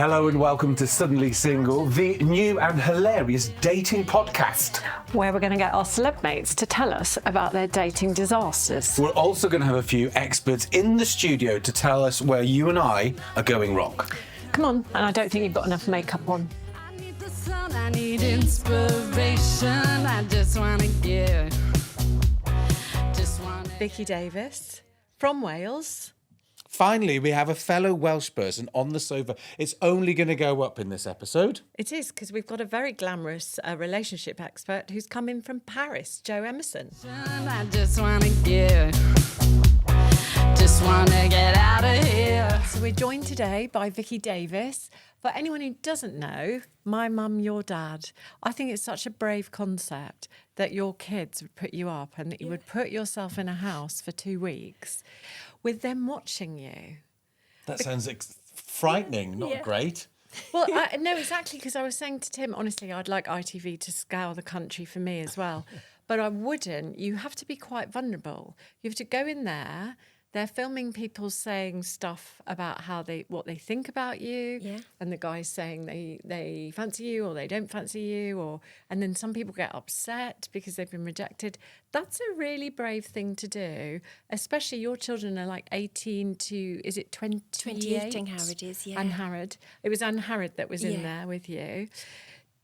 Hello and welcome to Suddenly Single, the new and hilarious dating podcast. Where we're going to get our celeb mates to tell us about their dating disasters. We're also going to have a few experts in the studio to tell us where you and I are going wrong. Come on, and I don't think you've got enough makeup on. I need the sun, I need inspiration, I just want to give. Vicky Davies from Wales. Finally, we have a fellow Welsh person on the sofa. It's only going to go up in this episode. It is, because we've got a very glamorous relationship expert who's come in from Paris, Joe Emerson. I just want to give. Just want to get out of here. So we're joined today by Vicky Davies. For anyone who doesn't know, my mum, your dad, I think it's such a brave concept that your kids would put you up and that you would put yourself in a house for 2 weeks with them watching you. That sounds frightening, not great. Well, no, exactly, because I was saying to Tim, honestly, I'd like ITV to scour the country for me as well. But I wouldn't. You have to be quite vulnerable. You have to go in there. They're filming people saying stuff about what they think about you, and the guys saying they fancy you or they don't fancy you, and then some people get upset because they've been rejected. That's a really brave thing to do, especially your children are like 18 to, is it 28? 28, Anne Harrod is, yeah. Anne Harrod. It was Anne Harrod that was in there with you.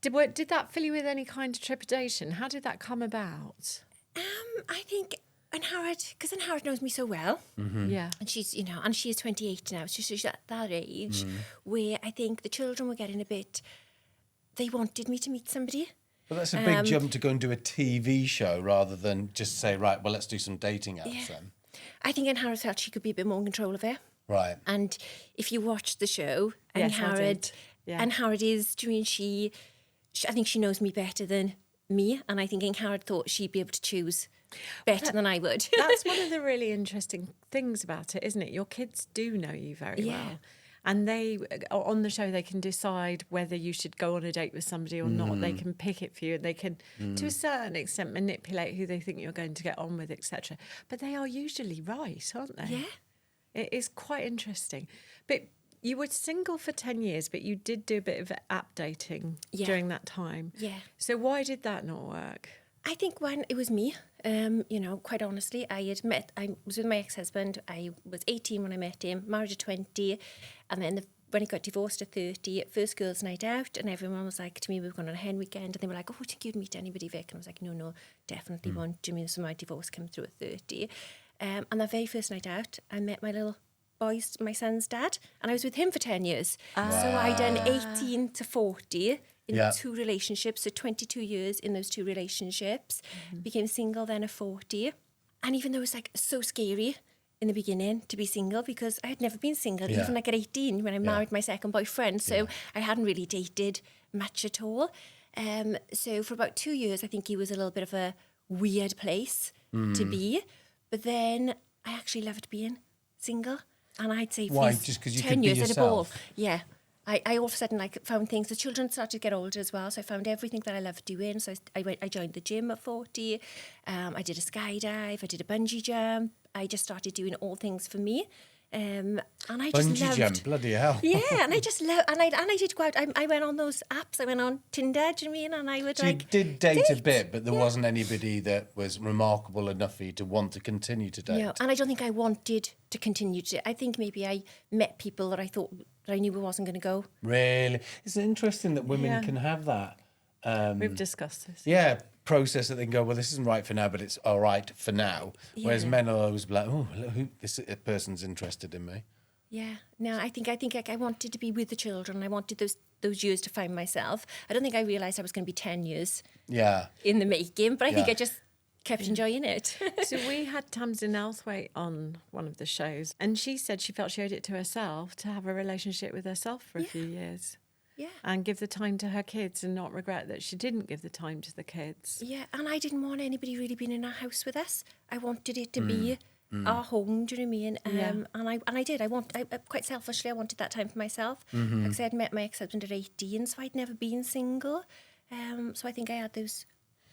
Did that fill you with any kind of trepidation? How did that come about? I think Anne Harrod, because Anne Harrod knows me so well. Mm-hmm. Yeah. And she's, and she is 28 now. So she's at that age where I think the children were getting they wanted me to meet somebody. But that's a big jump to go and do a TV show rather than just say, right, well, let's do some dating apps then. I think Anne Harrod felt she could be a bit more in control of it. Right. And if you watch the show, Yes, I did. Yeah. Anne Harrod is, I think she knows me better than me. And I think Anne Harrod thought she'd be able to choose better than I would. That's one of the really interesting things about it, isn't it? Your kids do know you very well. And they, on the show, they can decide whether you should go on a date with somebody or not. They can pick it for you. And they can, to a certain extent, manipulate who they think you're going to get on with, etc. But they are usually right, aren't they? Yeah. It is quite interesting. But you were single for 10 years, but you did do a bit of app dating during that time. Yeah. So why did that not work? I think when it was me, quite honestly, I was with my ex-husband. I was 18 when I met him, married at 20. And then when he got divorced at 30, first girls' night out, and everyone was like to me, we were going on a hen weekend, and they were like, oh, I think you'd meet anybody, Vic. And I was like, no, definitely won't. So my divorce came through at 30. And that very first night out, I met my son's dad, and I was with him for 10 years. So I done 18 to 40 in 2 relationships, so 22 years in those 2 relationships. Became single then at 40. And even though it was like so scary in the beginning to be single, because I had never been single, even like at 18 when I married my second boyfriend. So I hadn't really dated much at all. So for about 2 years, I think he was a little bit of a weird place to be. But then I actually loved being single. And I'd say for Just 'cause you 10 could be years at a ball. yourself? Yeah. I all of a sudden found things. The children started to get older as well, so I found everything that I loved doing. So I joined the gym at 40. I did a skydive. I did a bungee jump. I just started doing all things for me. And I just Bungee loved... jump, bloody hell. Yeah, and I just love... And I did go out. I went on those apps. I went on Tinder, do you know what I mean? And I would So you did date a bit, but there wasn't anybody that was remarkable enough for you to want to continue to date. No, and I don't think I wanted to continue to... I think maybe I met people that I thought that I knew we wasn't going to go. Really? It's interesting that women can have that. We've discussed this. Yeah, process that they can go, well, this isn't right for now, but it's all right for now. Whereas men are always like, oh, look, this person's interested in me. Yeah, no, I think I wanted to be with the children. I wanted those years to find myself. I don't think I realised I was going to be 10 years in the making, but I think I just kept enjoying it. So we had Tamsin Elthwaite on one of the shows, and she said she felt she owed it to herself to have a relationship with herself for a few years. Yeah. And give the time to her kids and not regret that she didn't give the time to the kids. Yeah, and I didn't want anybody really being in our house with us. I wanted it to be our home, do you know what I mean? And I did. I quite selfishly, I wanted that time for myself. Like I said, I'd met my ex-husband at 18, so I'd never been single. So I think I had those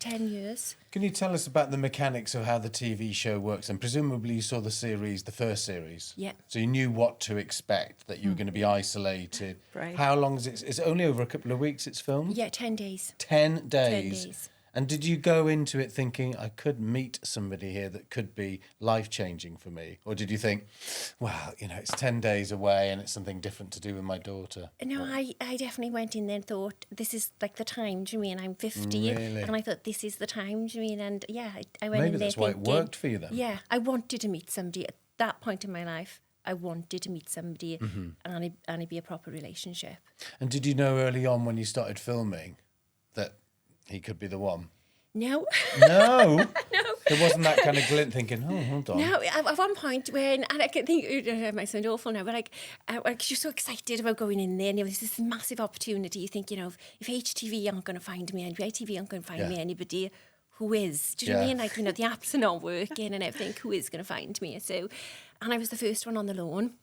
10 years. Can you tell us about the mechanics of how the TV show works? And presumably you saw the first series. Yeah. So you knew what to expect, that you were going to be isolated. Right. How long is it? It's only over a couple of weeks it's filmed? Yeah, 10 days. 10 days. 10 days. And did you go into it thinking, I could meet somebody here that could be life-changing for me? Or did you think, well, it's 10 days away and it's something different to do with my daughter? No, I definitely went in there and thought, this is like the time, do you mean? I'm 50. Really? And I thought, this is the time, do you mean? And yeah, I went Maybe in there that's why thinking... it worked for you then. Yeah, I wanted to meet somebody at that point in my life. I wanted to meet somebody and it'd be a proper relationship. And did you know early on when you started filming that he could be the one? No. No? No. There wasn't that kind of glint thinking, oh, hold on. No, at one point when, and I can think, it might sound awful now, but like you're so excited about going in there and there's this massive opportunity. You think, if HTV aren't going to find me, and ITV aren't going to find me, anybody, who is? Do you know what I mean? Like, the apps are not working and everything, who is going to find me? So, and I was the first one on the lawn.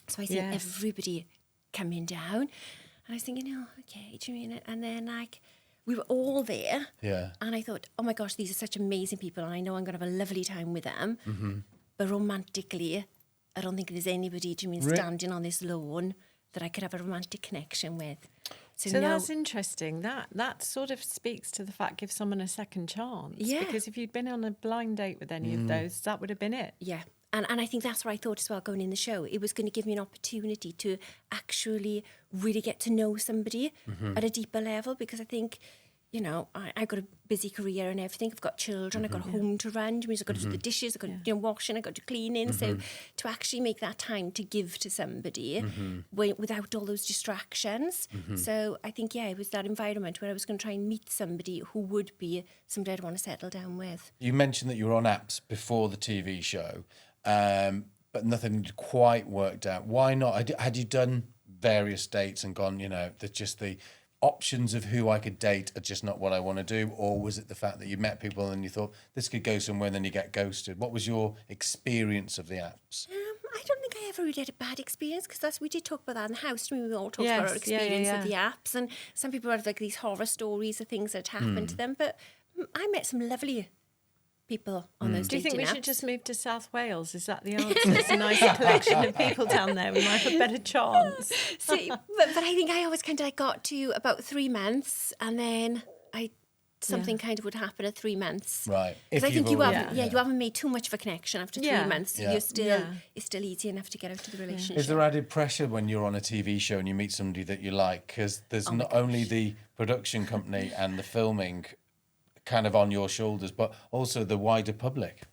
So I seen everybody coming down. And I was thinking, okay, do you mean it? And then like, we were all there. Yeah. And I thought, oh my gosh, these are such amazing people and I know I'm going to have a lovely time with them. Mm-hmm. But romantically, I don't think there's anybody, do you mean, standing on this lawn that I could have a romantic connection with. So that's interesting. That sort of speaks to the fact, give someone a second chance. Yeah. Because if you'd been on a blind date with any of those, that would have been it. Yeah. And I think that's what I thought as well going in the show. It was going to give me an opportunity to actually really get to know somebody at a deeper level, because I think, I've got a busy career and everything. I've got children, I've got a home to run. I've got to do the dishes, I've got to do washing, I've got to do cleaning. So to actually make that time to give to somebody without all those distractions. So I think, it was that environment where I was going to try and meet somebody who would be somebody I'd want to settle down with. You mentioned that you were on apps before the TV show, but nothing had quite worked out. Why not? Had you done various dates and gone, that just the options of who I could date are just not what I want to do? Or was it the fact that you met people and you thought this could go somewhere and then you get ghosted? What was your experience of the apps? I don't think I ever really had a bad experience, because we did talk about that in the house. We all talked about our experience of the apps, and some people had like these horror stories of things that had happened to them. But I met some lovely people on those Do you think dating we apps. should just move to South Wales? Is that the answer? There's a nicer collection of people down there. We might have a better chance. So, but I think I always kind of got to about 3 months, and then something kind of would happen at 3 months. Right. Because I think you haven't made too much of a connection after 3 Yeah. months. Yeah. It's still easy enough to get out of the relationship. Is there added pressure when you're on a TV show and you meet somebody that you like? Because there's not only the production company and the filming kind of on your shoulders, but also the wider public.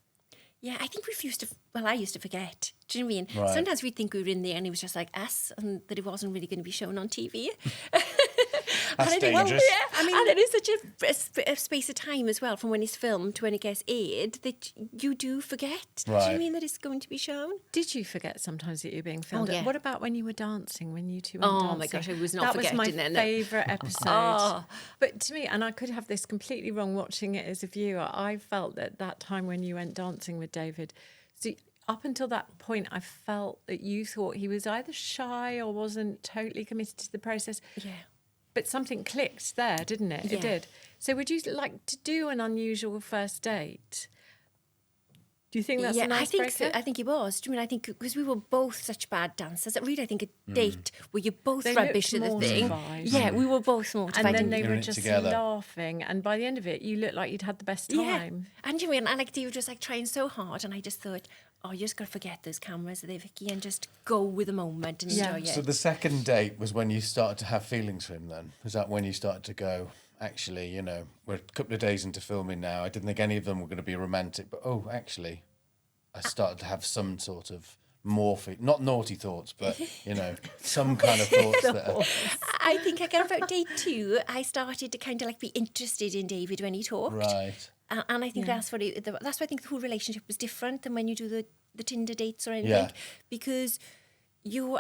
Yeah, I think I used to forget. Do you know what I mean? Right. Sometimes we'd think we were in there and it was just like us, and that it wasn't really going to be shown on TV. That's and dangerous. And it is such a space of time as well, from when it's filmed to when it gets aired, that you do forget. Do you know what I Right. mean? That it's going to be shown. Did you forget sometimes that you were being filmed? Oh, yeah. What about when you were dancing, when you two went dancing? Oh, my gosh, I was not forgetting That was then. my favourite episode. Oh. But to me, and I could have this completely wrong watching it as a viewer, I felt that time when you went dancing with David, so up until that point, I felt that you thought he was either shy or wasn't totally committed to the process. Yeah. But something clicked there, didn't it? Yeah. It did. So would you like to do an unusual first date? Do you think that's an I icebreaker? think so. I think it was. Do you mean, I think because we were both such bad dancers, I think a date where you're both They rubbish at looked the thing. mortified. Yeah, we were both mortified. And then they Doing were it just together. laughing. And by the end of it, you looked like you'd had the best time. And you mean, I like David was like trying so hard, and I just thought, you just got to forget those cameras there, Vicky, and just go with the moment and enjoy it. So the second date was when you started to have feelings for him then? Was that when you started to go, actually, we're a couple of days into filming now. I didn't think any of them were going to be romantic, but actually, I started to have some sort of not naughty thoughts, but, some kind of thoughts that are... I think I got about day 2, I started to kind of like be interested in David when he talked. Right. And I think that's why I think the whole relationship was different than when you do the Tinder dates or anything. Yeah. Because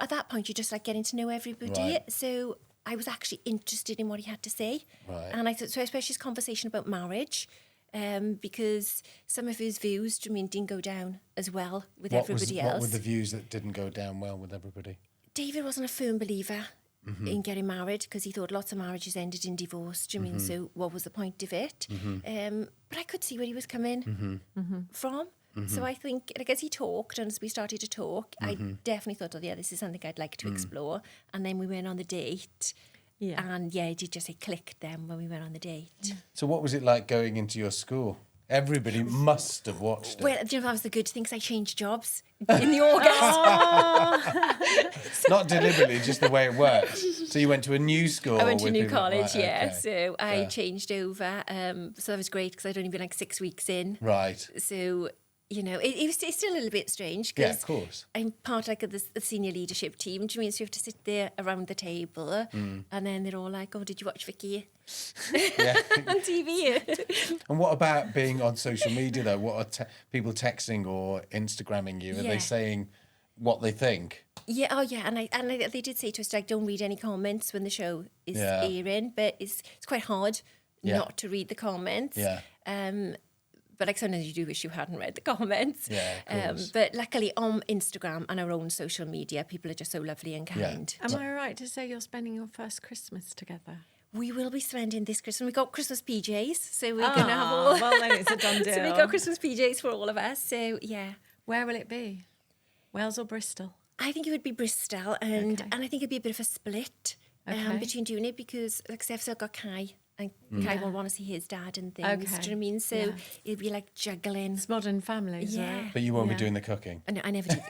at that point, you're just like getting to know everybody. Right. So I was actually interested in what he had to say. Right. And I thought, so especially his conversation about marriage, because some of his views, didn't go down as well with everybody else. What were the views that didn't go down well with everybody? David wasn't a firm believer in getting married because he thought lots of marriages ended in divorce. Do you mean? So what was the point of it? But I could see where he was coming from. So I think, like, as he talked and as we started to talk, I definitely thought, oh yeah, this is something I'd like to explore. And then we went on the date. Yeah. And yeah, it did just, it clicked then when we went on the date. So what was it like going into your school? Everybody must have watched it. Well, do you know, that was the good thing, because I changed jobs in the August. Not deliberately, just the way it worked. So you went to a new school. I went to with new people- college, right, yeah. okay. So I changed over. So that was great because I'd only been like 6 weeks in. Right. So, you know, it's still a little bit strange Yeah, because of course. I'm part like of the senior leadership team. Do you mean, so you have to sit there around the table and then they're all like, oh, did you watch Vicky Yeah. on TV? And what about being on social media, though? What are people texting or Instagramming you? Are Yeah. they saying what they think? Yeah, oh yeah, and they did say to us, like, don't read any comments when the show is Yeah. airing, but it's quite hard Yeah. not to read the comments. Yeah. But like sometimes you do wish you hadn't read the comments. Yeah, of course. But luckily on Instagram and our own social media, people are just so lovely and kind. Am I right to say you're spending your first Christmas together? We will be spending this Christmas. We got Christmas PJs, so we're going to have all. Well, then it's a done deal. So we got Christmas PJs for all of us. So yeah, Where will it be? Wales or Bristol? I think it would be Bristol, and Okay. I think it'd be a bit of a split Okay. between doing it because, like I said, I've still got Kai, and Kai will want to see his dad and things. Okay. Do you know what I mean? So Yeah. it'd be like juggling. It's modern families, Yeah. right? But you won't Yeah. be doing the cooking. I never do.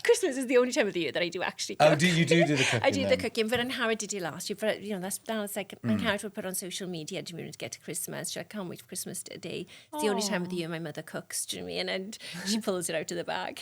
Christmas is the only time of the year that I do actually cook. Oh, do you do the cooking? I do the then? cooking, but Howard did it last year. But you know, that's like Howard would put on social media to me to get to Christmas. So I can't wait for Christmas Day. It's the only time of the year my mother cooks. Do you know what I mean? And she pulls it out of the bag.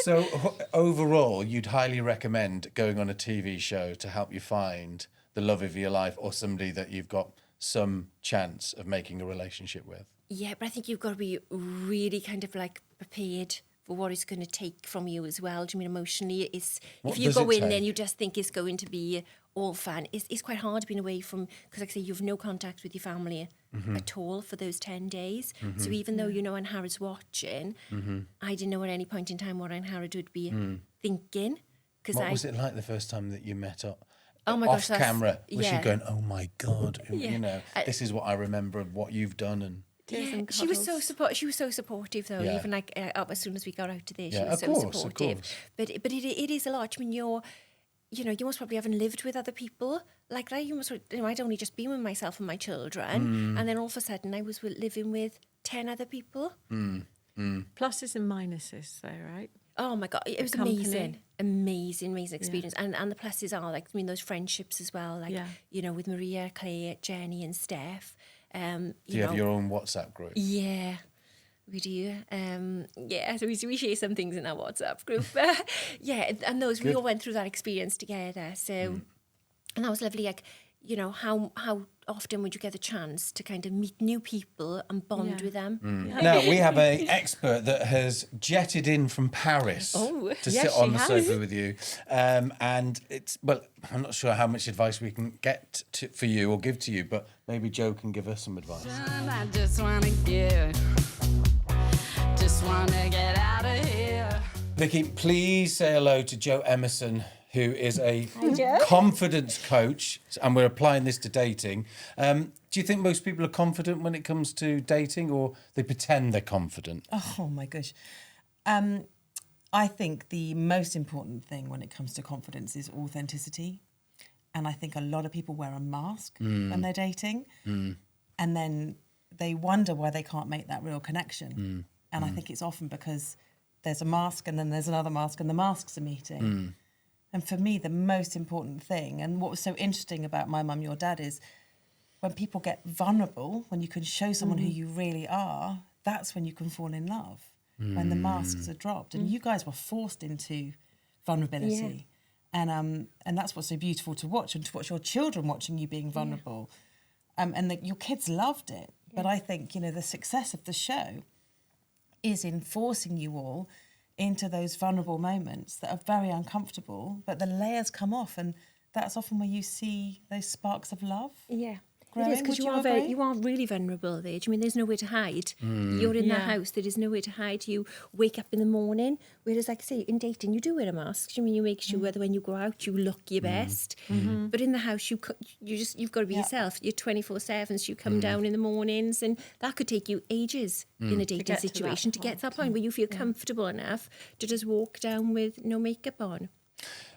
So overall, you'd highly recommend going on a TV show to help you find the love of your life or somebody that you've got some chance of making a relationship with. Yeah, but I think you've got to be really kind of like prepared for what it's going to take from you as well. Do you mean emotionally? It's What if you does go it in take? then you just think it's going to be all fun. It's quite hard being away from, because like I say, you've no contact with your family at all for those 10 days. So even though you know Ann-Harrod's watching, I didn't know at any point in time what Ann-Harrod would be thinking. What was it like the first time that you met up? Oh my Off gosh, that's- camera, was she yeah. going, "Oh my God, Yeah. you know, this is what I remember of what you've done," and Tears and she was so cuddles. She was so supportive though. Yeah. Even like as soon as we got out of there, she Yeah, was of so course, of supportive. course. But it is a lot. I mean, you most probably haven't lived with other people like that. I'd only just been with myself and my children, and then all of a sudden I was living with 10 other people. Pluses and minuses, though, right? Oh my God, it was company. amazing experience. And the pluses are like, I mean, those friendships as well, like, Yeah. you know, with Maria, Claire, Jenny and Steph. do you have your own WhatsApp group? Yeah, we do. So we share some things in our WhatsApp group. Yeah, and those, we all went through that experience together. So, and that was lovely. Like, you know, how often would you get the chance to kind of meet new people and bond Yeah. with them? Now, we have an expert that has jetted in from Paris Oh, to yes, sit on she the has. sofa with you. And I'm not sure how much advice we can get for you or give to you, but maybe Joe can give us some advice. I just wanna get out of here. Vicky, please say hello to Joe Emerson, who is a confidence coach, and we're applying this to dating. Do you think most people are confident when it comes to dating, or they pretend they're confident? Oh my gosh. I think the most important thing when it comes to confidence is authenticity. And I think a lot of people wear a mask when they're dating. And then they wonder why they can't make that real connection. And I think it's often because there's a mask and then there's another mask and the masks are meeting. And for me, the most important thing, and what was so interesting about My Mum, Your Dad, is when people get vulnerable, when you can show someone who you really are, that's when you can fall in love, when the masks are dropped. And you guys were forced into vulnerability. And that's what's so beautiful to watch, and to watch your children watching you being vulnerable. And your kids loved it. But I think, you know, the success of the show is in forcing you all into those vulnerable moments that are very uncomfortable, but the layers come off, and that's often where you see those sparks of love. Yeah. growing. It is, because Would you agree? you are really vulnerable at age. I mean, there's nowhere to hide. You're in the Yeah. house. There is nowhere to hide. You wake up in the morning. Whereas, like I say, in dating, you do wear a mask. I mean, you make sure that when you go out, you look your best. But in the house, you've got to be yourself. You're 24/7. So you come down in the mornings, and that could take you ages in a dating get to that situation to get to that point where you feel comfortable enough to just walk down with no makeup on.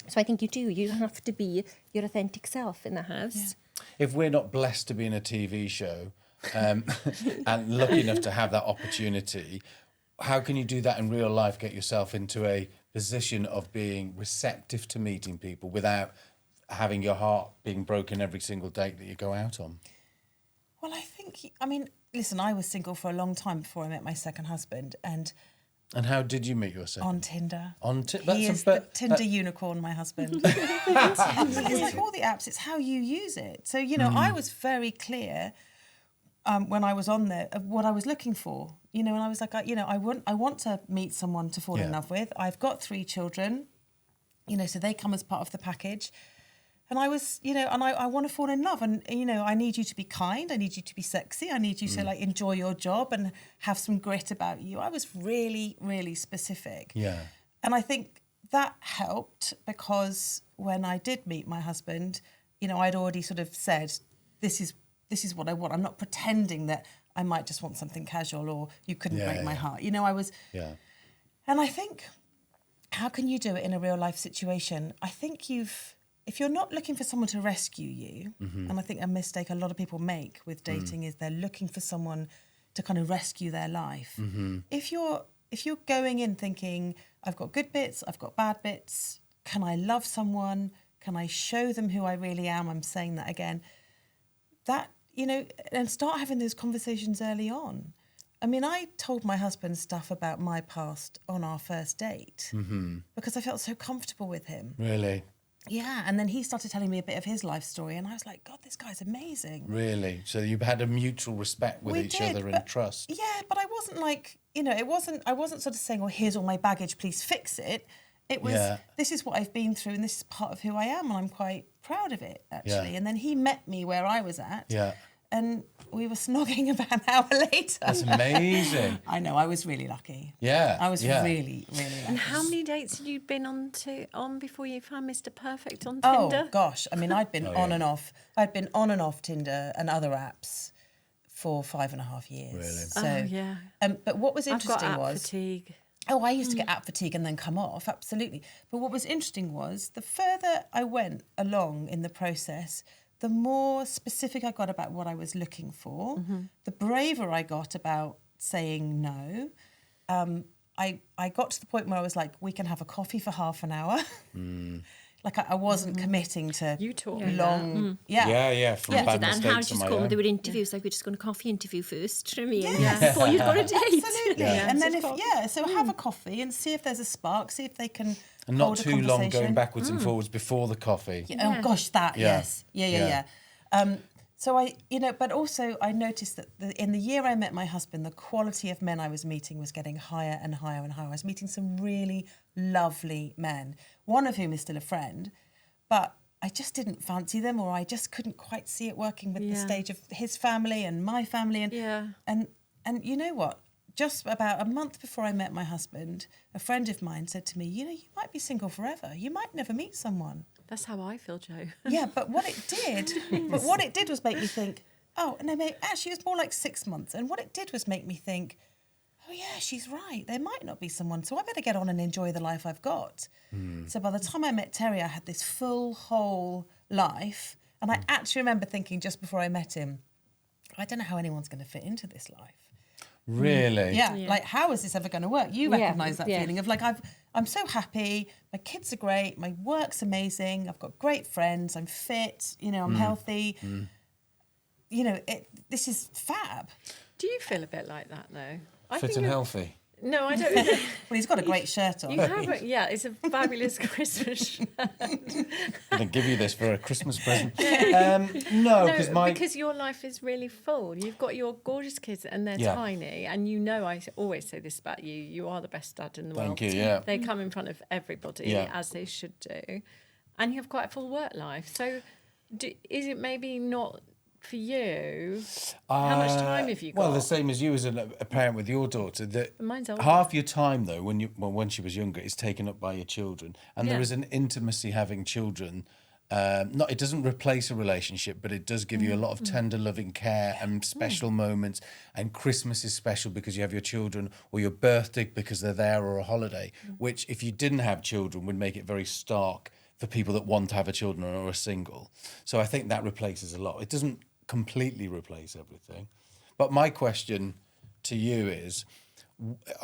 So I think you do. You have to be your authentic self in the house. If we're not blessed to be in a TV show and lucky enough to have that opportunity, how can you do that in real life? Get yourself into a position of being receptive to meeting people without having your heart being broken every single date that you go out on? Well, I mean, listen, I was single for a long time before I met my second husband, and how did you meet your second? on Tinder. He is the Tinder unicorn, my husband. It's like all the apps, it's how you use it. So, I was very clear when I was on there of what I was looking for. And I was like, I want to meet someone to fall in love with. I've got 3 children, so they come as part of the package. And I was, and I want to fall in love. And, I need you to be kind. I need you to be sexy. I need you to, enjoy your job and have some grit about you. I was really, really specific. Yeah. And I think that helped because when I did meet my husband, I'd already sort of said, this is what I want. I'm not pretending that I might just want something casual or you couldn't break my heart. I was... Yeah. And I think, how can you do it in a real life situation? I think if you're not looking for someone to rescue you, and I think a mistake a lot of people make with dating is they're looking for someone to kind of rescue their life. If you're going in thinking, I've got good bits, I've got bad bits, can I love someone? Can I show them who I really am? I'm saying that again. That, and start having those conversations early on. I mean, I told my husband stuff about my past on our first date because I felt so comfortable with him. Really? Yeah, and then he started telling me a bit of his life story, and I was like, God, this guy's amazing. Really? So you had a mutual respect with each other and trust? Yeah, but I wasn't like, I wasn't sort of saying, oh, here's all my baggage, please fix it. It was, this is what I've been through, and this is part of who I am, and I'm quite proud of it, actually. Yeah. And then he met me where I was at. Yeah. And we were snogging about an hour later. That's amazing. I know, I was really lucky. Yeah. I was really, really lucky. And how many dates had you been on before you found Mr. Perfect on Oh, Tinder? gosh. I mean, I'd been on and off. I'd been on and off Tinder and other apps for 5.5 years. Really? So, Oh, yeah. But what was I've interesting got app was... fatigue. Oh, I used to get app fatigue and then come off, absolutely. But what was interesting was the further I went along in the process, the more specific I got about what I was looking for, the braver I got about saying no. I got to the point where I was like, we can have a coffee for half an hour. Like I wasn't committing to You taught me long... Yeah, from I bad did that, and how mistakes did of you my call own. There were interviews, like we're just going to coffee interview first, do you know what I mean? Yes. Before you go on a date. Absolutely. Yeah. And then so have a coffee and see if there's a spark, see if they can And not hold a too long going conversation. backwards and forwards before the coffee. Oh gosh, that Yeah. yes, yeah. So I, but also I noticed that in the year I met my husband, the quality of men I was meeting was getting higher and higher and higher. I was meeting some really lovely men, one of whom is still a friend, but I just didn't fancy them, or I just couldn't quite see it working with the stage of his family and my family, and you know what? Just about a month before I met my husband, a friend of mine said to me, you might be single forever. You might never meet someone. That's how I feel, Joe. Yeah, but what it did was make me think, oh, no, actually it was more like 6 months. And what it did was make me think, oh yeah, she's right. There might not be someone, so I better get on and enjoy the life I've got. So by the time I met Terry, I had this full, whole life. And I actually remember thinking just before I met him, I don't know how anyone's going to fit into this life. Really? Yeah, like how is this ever going to work? You recognise that feeling of like I'm so happy, my kids are great, my work's amazing, I've got great friends, I'm fit, I'm healthy. This is fab. Do you feel a bit like that, though? Fit and healthy. No, I don't. Well, he's got a great shirt on. You haven't. Yeah, it's a fabulous Christmas shirt. I'm going to give you this for a Christmas present. No, because your life is really full. You've got your gorgeous kids and they're tiny. And I always say this about you. You are the best dad in the world. Thank you, yeah. They come in front of everybody, as they should do. And you have quite a full work life. So is it maybe not for you, how much time have you got? Well, the same as you as a parent with your daughter. That Mine's older. half your time, though, when she was younger, is taken up by your children, and there Yeah. is an intimacy having children. It doesn't replace a relationship, but it does give you a lot of tender, loving care and special moments. And Christmas is special because you have your children, or your birthday because they're there, or a holiday, which if you didn't have children would make it very stark for people that want to have a children or are single. So I think that replaces a lot. It doesn't completely replace everything. But my question to you is,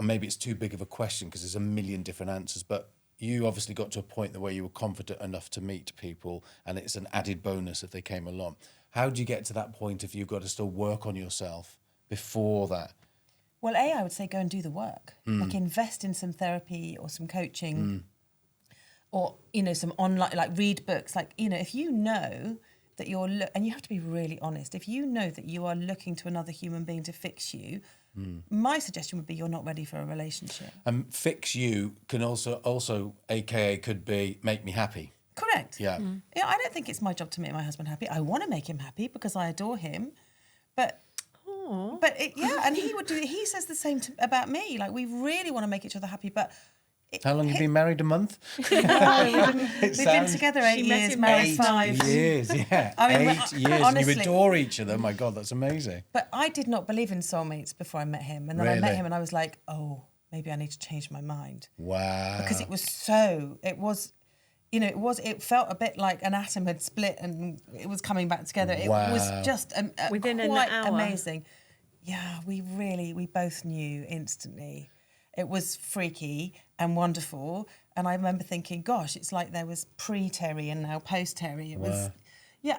maybe it's too big of a question because there's a million different answers, but you obviously got to a point where you were confident enough to meet people, and it's an added bonus if they came along. How do you get to that point if you've got to still work on yourself before that? Well, I would say go and do the work. Like invest in some therapy or some coaching or, some online, like read books. Like, if you know that and you have to be really honest, if you know that you are looking to another human being to fix you, my suggestion would be you're not ready for a relationship. Fix you can also, AKA, could be make me happy. Correct. Yeah. Yeah, I don't think it's my job to make my husband happy. I want to make him happy because I adore him. But and he would do it. He says the same about me. Like, we really want to make each other happy, but How long have you been married? A month? we've been together 8 years, married 5. 8 years, yeah. I mean, 8 years. honestly- And you adore each other. My God, that's amazing. But I did not believe in soulmates before I met him. And then I met Really? him and I was like, oh, maybe I need to change my mind. Wow. Because it felt a bit like an atom had split and it was coming back together. It was just Within an quite hour. amazing. Yeah, we both knew instantly. It was freaky and wonderful. And I remember thinking, gosh, it's like there was pre-Terry and now post-Terry. It was,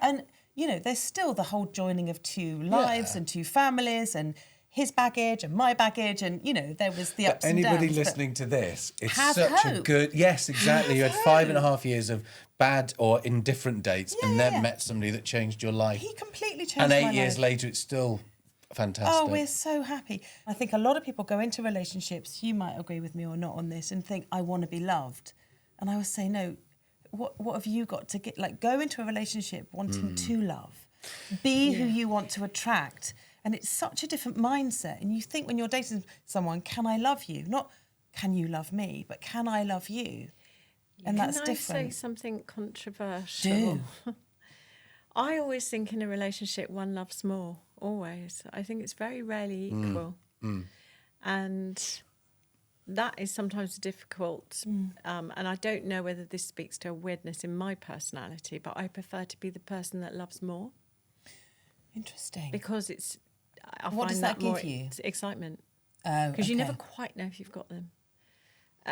and, there's still the whole joining of two lives and two families and his baggage and my baggage. And, there was the ups and downs. Anybody listening to this, it's have such a hope. good... Yes, exactly. You had Have 5.5 years of bad or indifferent dates and then yeah. met somebody that changed your life. He completely changed And my 8 life. years later, it's still fantastic. Oh, we're so happy. I think a lot of people go into relationships, you might agree with me or not on this, and think, I want to be loved. And I would say, no, what have you got to get? Like, go into a relationship wanting to love. Be who you want to attract. And it's such a different mindset. And you think when you're dating someone, can I love you? Not, can you love me? But can I love you? And that's different. Can I say something controversial? Do. I always think in a relationship one loves more, always. I think it's very rarely equal. And that is sometimes difficult. And I don't know whether this speaks to a weirdness in my personality, but I prefer to be the person that loves more. Interesting. Because I What find does that more give you? Excitement. Oh, Because you never okay. quite know if you've got them.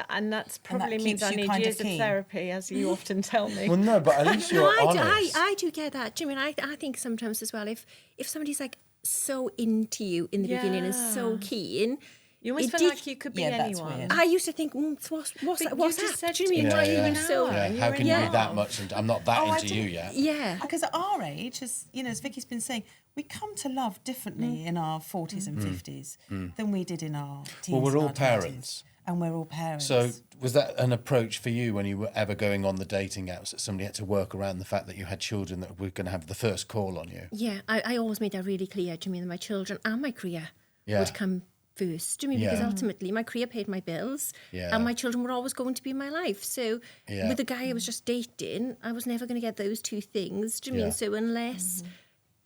And that's And that probably means keeps I you need kind of years of keen. therapy, as you often tell me. Well, no, but at least you're honest. I do get that. Do you mean I think sometimes as well, if somebody's like so into you in the beginning and so Yeah. keen, You almost it feel did- like you could be Yeah, that's anyone. weird. I used to think, what's But that? you What's just that? said Do you to mean me, not yeah, even yeah. so? Yeah, you how were can you in be that love. much? And I'm not that I into you didn't- yet. Yeah. Because at our age, as Vicky's been saying, we come to love differently in our 40s and 50s than we did in our teens. Well, we're and all our 20s. parents. And we're all parents. So was that an approach for you when you were ever going on the dating apps, that somebody had to work around the fact that you had children that were going to have the first call on you? Yeah, I always made that really clear. Do you mean that my children and my career Yeah. would come first? Do you mean because Yeah. ultimately my career paid my bills, Yeah. and my children were always going to be my life. So Yeah. with the guy I was just dating, I was never going to get those two things. Do you mean Yeah. so? Unless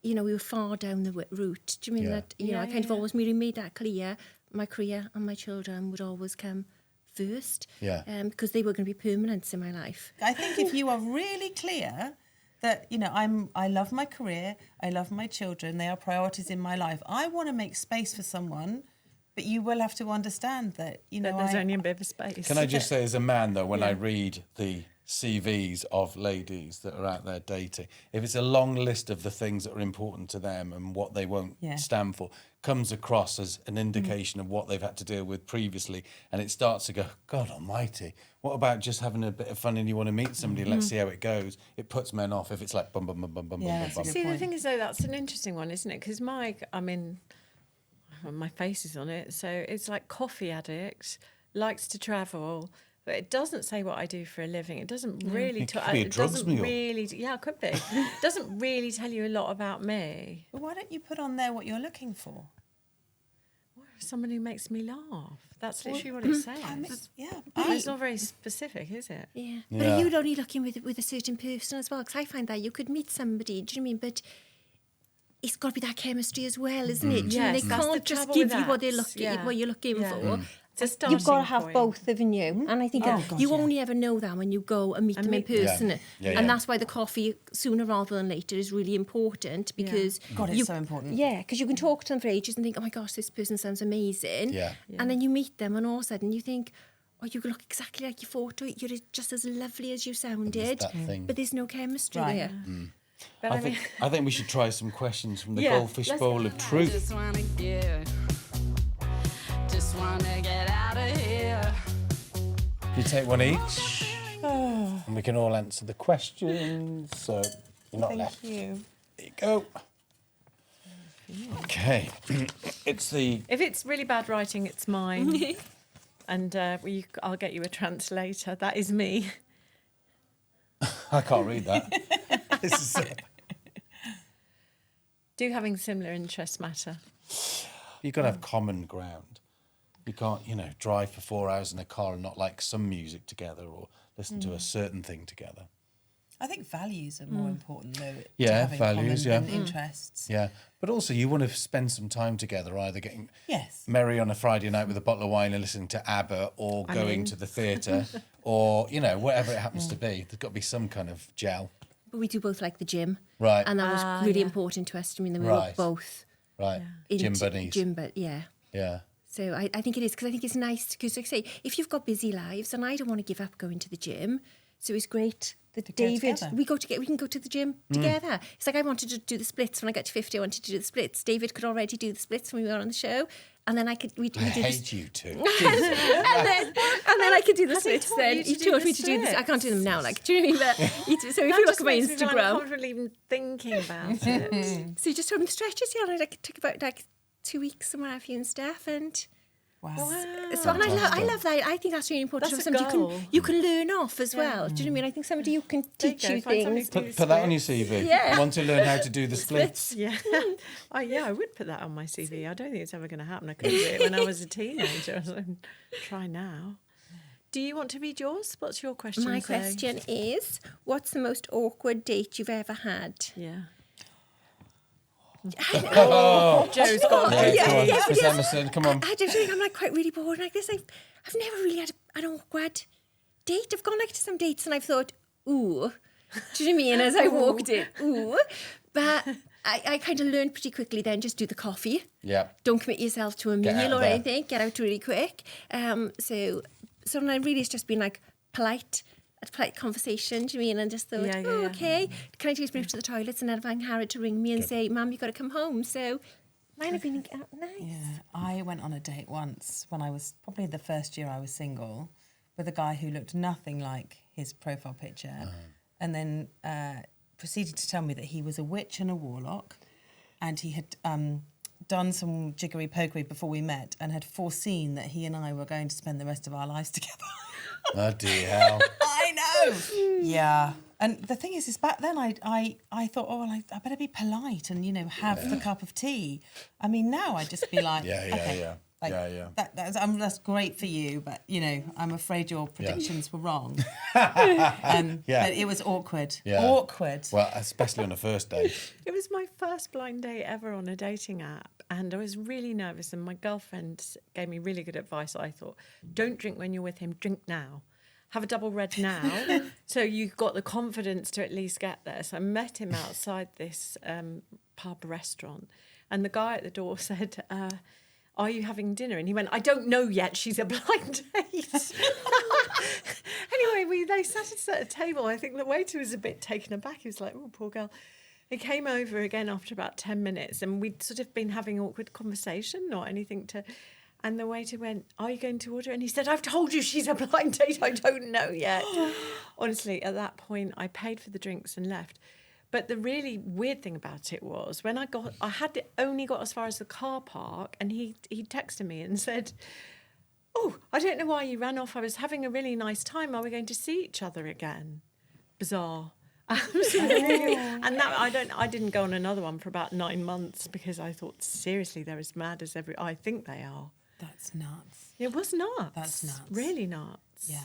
we were far down the route. Do you mean Yeah. that? I kind of always really made that clear. My career and my children would always come first. Yeah. Because they were going to be permanents in my life. I think if you are really clear that, I love my career, I love my children, they are priorities in my life. I want to make space for someone, but you will have to understand that, That there's only a bit of space. Can I just say, as a man, though, when I read the CVs of ladies that are out there dating, if it's a long list of the things that are important to them and what they won't stand for, comes across as an indication of what they've had to deal with previously, and it starts to go, God almighty, what about just having a bit of fun and you want to meet somebody, let's see how it goes? It puts men off if it's like bum, bum, bum, bum, bum, Yeah, bum, that's a bum, good bum. See, the point. thing is, though, that's an interesting one, isn't it? Because my face is on it, so it's like coffee addict, likes to travel, But it doesn't say what I do for a living. It doesn't really. It could be a drugs mule. Yeah, it could be. It doesn't really tell you a lot about me. But why don't you put on there what you're looking for? Someone who makes me laugh. That's literally what it says. It's not very specific, is it? Yeah. Yeah. But are you only looking with a certain person as well? Because I find that you could meet somebody, do you know what I mean? But it's got to be that chemistry as well, isn't it? Do you know, Yes, they that's the can't just trouble give with you what they're that. looking, Yeah. what you're looking Yeah. for. It's a You've got to starting have point. both, haven't you? And I think that God, you yeah. only ever know that when you go and meet them in meet them. person. Yeah. Yeah, And yeah. that's why the coffee, sooner rather than later, is really important because... God, it's so important. Yeah, because you can talk to them for ages and think, oh my gosh, this person sounds amazing. Yeah. And then you meet them and all of a sudden you think, oh, you look exactly like your photo. You're just as lovely as you sounded. that thing. But there's no chemistry Right. there. But I think we should try some questions from the Yeah, Goldfish let's- Bowl of Truth. Just wanna get out of here. You take one each, and we can all answer the questions. So you're not left. you. There you go. Okay, it's the if it's really bad writing, it's mine. And I'll get you a translator. That is me. I can't read that. This is Do having similar interests matter? you've got to have common ground. You can't, drive for 4 hours in a car and not like some music together or listen to a certain thing together. I think values are more important though. to Yeah, having values, common yeah. interests. Yeah, but also you want to spend some time together, either getting Yes. merry on a Friday night with a bottle of wine and listening to ABBA, or going to the theatre, or whatever it happens to be. There's got to be some kind of gel, But we do both like the gym. right? And that was really important to us. I mean, that we were Right. both Right, into gym buddies. Gym, but yeah. Yeah, So I think it is, because I think it's nice, because like I say, if you've got busy lives, and I don't want to give up going to the gym, so it's great that go David, together. we can go to the gym together. It's like I wanted to do the splits when I got to 50. I wanted to do the splits. David could already do the splits when we were on the show, and then we I did hate you two. and then I could do the Has he splits. taught Then you to he do taught the me to do this. I can't do them now. splits? Like, do you know what I mean? But so if That you look just at my makes me feel Instagram, uncomfortable even thinking about it. so you just taught him stretches. Yeah, and I took about 2 weeks and what have you and stuff, and. Wow. So and I love that. I think that's really important. That's to a have somebody you can learn off as well. Do you know what I mean? I think somebody who can There you teach go, you find somebody things. to do Put that on your splits. CV. Yeah. Want to learn how to do the splits? Yeah. I would put that on my CV. I don't think it's ever going to happen. I couldn't do it when I was a teenager. So try now. Do you want to read yours? What's your question? My Zoe? question is, what's the most awkward date you've ever had? Yeah. Oh, Joe's got yeah, it. go on, yeah, Miss yeah. Emerson, come on. I don't think I'm like quite really bored like this. I've never really had an awkward date. I've gone like to some dates and I've thought, ooh. Do you know what I mean? As I walked in, ooh. But I kind of learned pretty quickly then, just do the coffee. Yeah. Don't commit yourself to a Get out meal of or there. anything. Get out really quick. So now really it's just been like polite conversation, do you mean? And just thought, Yeah, yeah, oh, yeah. okay. Can I just move to the toilets and then I've Harriet to ring me and say, Mum, you've got to come home. So mine have been nice. Yeah, I went on a date once when I was probably the first year I was single with a guy who looked nothing like his profile picture, and then proceeded to tell me that he was a witch and a warlock, and he had done some jiggery pokery before we met and had foreseen that he and I were going to spend the rest of our lives together. Oh, dear hell. I know. Yeah. And the thing is back then I thought, oh, well, I better be polite and, have the cup of tea. I mean, now I'd just be like, Yeah. like, Yeah. that's great for you, but, I'm afraid your predictions were wrong. Yeah. But it was awkward. Yeah. Awkward. Well, especially on a first date. It was my first blind date ever on a dating app, and I was really nervous, and my girlfriend gave me really good advice. I thought, don't drink when you're with him, drink now. Have a double red now, so you've got the confidence to at least get there. So I met him outside this pub restaurant, and the guy at the door said, are you having dinner? And he went, I don't know yet, she's a blind date. Anyway, they sat at a table. I think the waiter was a bit taken aback. He was like, oh, poor girl. He came over again after about 10 minutes, and we'd sort of been having awkward conversation, not anything to... And the waiter went, are you going to order? And he said, I've told you she's a blind date. I don't know yet. Honestly, at that point, I paid for the drinks and left. But the really weird thing about it was when I had only got as far as the car park, and he texted me and said, oh, I don't know why you ran off. I was having a really nice time. Are we going to see each other again? Bizarre. Absolutely. And that I didn't go on another one for about 9 months because I thought, seriously, they're as mad as I think they are. That's nuts. It was nuts. That's nuts. Really nuts. Yeah.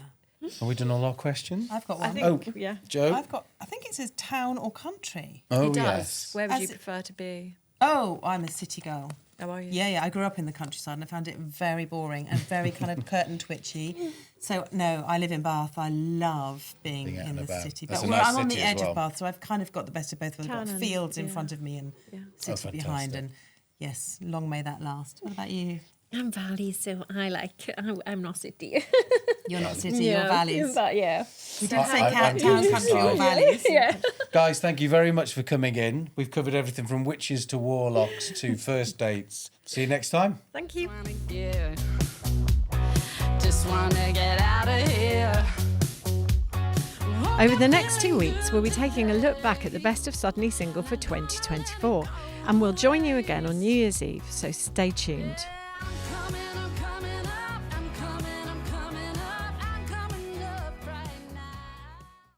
Have we done all our questions? I've got I one. think, yeah. Joe? I think it says town or country. Oh, It does. yes. Where would As you it- prefer to be? Oh, I'm a city girl. How are you? Yeah, I grew up in the countryside and I found it very boring and very kind of curtain twitchy. So, no, I live in Bath. I love being out in and the about. city. That's But a nice I'm on the city as edge well. of Bath, so I've kind of got the best of both worlds. I've Town got and- fields in yeah. front of me and Yeah. city behind. fantastic. And yes, long may that last. What about you? I'm valleys, so I'm not city. You're not city, you're valleys. But yeah. You didn't say I'm town, country or inside. valleys. Yeah. Guys, thank you very much for coming in. We've covered everything from witches to warlocks to first dates. See you next time. Thank you. Yeah. Just wanna get out of here. Over the next 2 weeks, we'll be taking a look back at the Best of Suddenly single for 2024, and we'll join you again on New Year's Eve, so stay tuned.